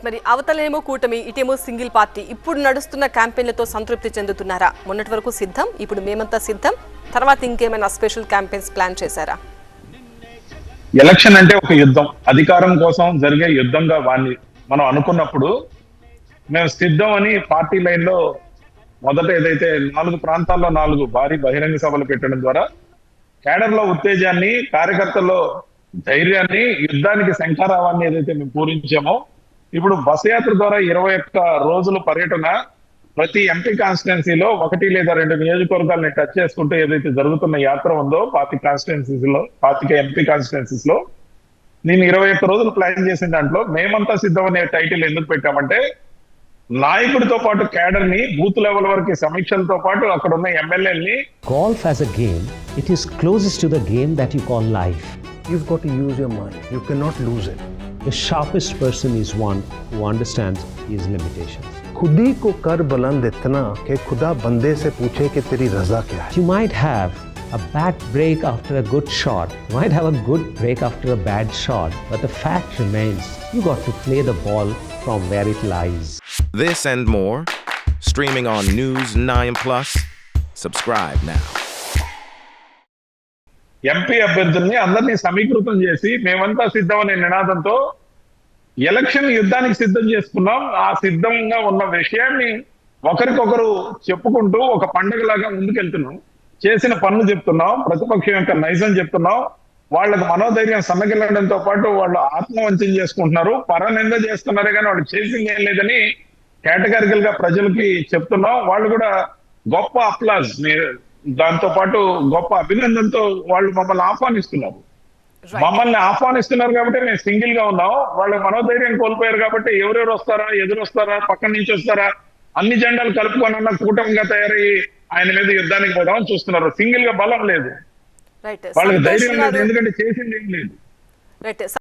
మరి అవతలేమో కూటమి, ఇటేమో single party. ఇప్పుడు నడుస్తున్న క్యాంపెయిన్లతో సంతృప్తి చెందుతున్నారా? మొన్నటి వరకు సిద్ధం, ఇప్పుడు మేమంతా సిద్ధం. తర్వాత ఇంకేమైనా స్పెషల్ క్యాంపెయిన్స్ ప్లాన్ చేశారా? ఎలక్షన్ అంటే ఒక యుద్ధం, అధికారం కోసం జరిగే యుద్ధంగా వాణ్ణి మనం అనుకున్నప్పుడు మేము సిద్ధం అని పార్టీ లైన్ లో మొదట ఏదైతే 4 ప్రాంతాల్లో 4 భారీ బహిరంగ సభలు పెట్టడం ద్వారా కేడర్ లో ఉత్తేజాన్ని, కార్యకర్తల్లో ధైర్యాన్ని, యుద్ధానికి శంఖారావాన్ని ఏదైతే మేము పూరించామో, ఇప్పుడు బస్ యాత్ర ద్వారా 21 రోజుల పర్యటన ప్రతి ఎంపీ కాన్స్టిట్యున్సీలో 1 లేదా 2 నియోజకవర్గాలని టచ్ చేసుకుంటూ ఏదైతే జరుగుతున్న యాత్ర ఉందో 25 ఎంపీ కాన్స్టిట్యున్సీస్ లో నేను 21 రోజులు ప్లాన్ చేసిన దాంట్లో మేమంతా సిద్ధం అనే టైటిల్ ఎందుకు పెట్టామంటే, నాయకుడితో పాటు కేడర్ ని బూత్ లెవెల్ వరకు సమీక్షలతో పాటు అక్కడ ఉన్న ఎమ్మెల్యేలని Golf as a game, it is closest to the game that you call life. You've got to use your mind. You cannot lose it. The sharpest person is one who understands his limitations. खुद ही को कर बुलंद इतना कि खुदा बंदे से पूछे कि तेरी रजा क्या है. You might have a bad break after a good shot. You might have a good break after a bad shot. But the fact remains, you got to play the ball from where it lies. This and more, streaming on News 9+. Subscribe now. MP అభ్యర్థుల్ని అందరినీ సమీకృతం చేసి మేమంతా సిద్ధం అనే నినాదంతో election యుద్ధానికి సిద్ధం చేసుకున్నాం. ఆ సిద్ధంగా ఉన్న విషయాన్ని ఒకరికొకరు చెప్పుకుంటూ ఒక పండుగలాగా ముందుకెళ్తున్నాం. చేసిన పనులు చెప్తున్నాం, ప్రతిపక్షం యొక్క నైజం చెప్తున్నాం. వాళ్ళకు మనోధైర్యం సన్నగిల్లడంతో పాటు వాళ్ళు ఆత్మవంచన చేసుకుంటున్నారు, పరనింద చేస్తున్నారే కానీ వాళ్ళు చేసింది ఏం లేదని కేటగారికల్ గా ప్రజలకి చెప్తున్నాం. వాళ్ళు కూడా గొప్ప అప్లాజ్, దాంతో పాటు గొప్ప అభినందనతో వాళ్ళు మమ్మల్ని ఆహ్వానిస్తున్నారు. మమ్మల్ని ఆహ్వానిస్తున్నారు కాబట్టి మేము సింగిల్ గా ఉన్నాం. వాళ్ళు మనోధైర్యం కోల్పోయారు కాబట్టి ఎవరెవరు వస్తారా, ఎదురొస్తారా, పక్కన నుంచి వస్తారా, అన్ని జెండాలు కలుపుకొని ఉన్న కూటమిగా తయారయ్యి ఆయన మీద యుద్ధానికి పోదామని చూస్తున్నారు. సింగిల్ గా బలం లేదు, వాళ్ళకి ధైర్యం లేదు, ఎందుకంటే చేసింది ఏం లేదు.